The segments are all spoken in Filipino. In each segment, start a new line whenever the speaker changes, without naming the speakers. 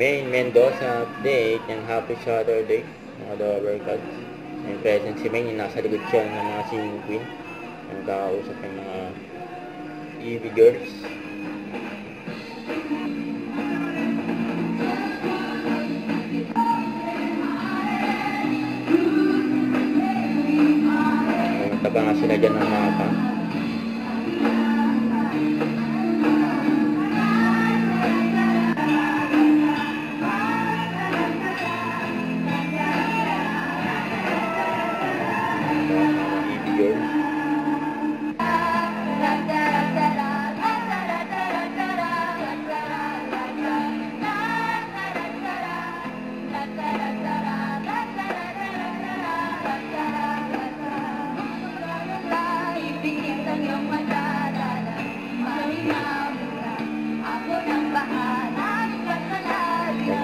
Main Mendoza update and happy Saturday mga Dover Cats. May present si Main, nasa likod siya ng mga singing queen. Nagkakausap yung mga EV girls. Pumunta pa nga sila dyan ng mapa.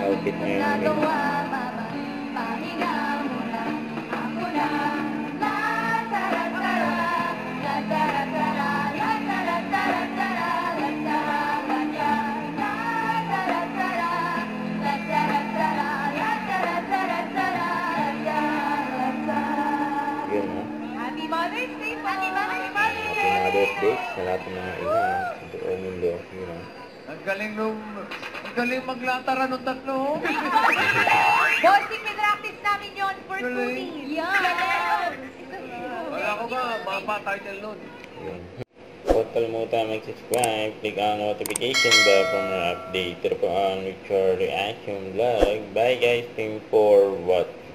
Outfit niya yung yun, no?
Happy Mother's Day po! Happy Mother's Day!
Happy Mother's Day sa lahat ng mga ina sa buong mundo, you know.
Ang galing maglatara nung tatlo.
Bossing, pinractice namin yun for 2
Galing.
days. Yeah!
Wala ko ba, mapa title nun.
Yun. Huwag kalimutan mag-subscribe, click on notification bell for more update. Tara po on with your reaction vlog. Bye guys, thank you for watching.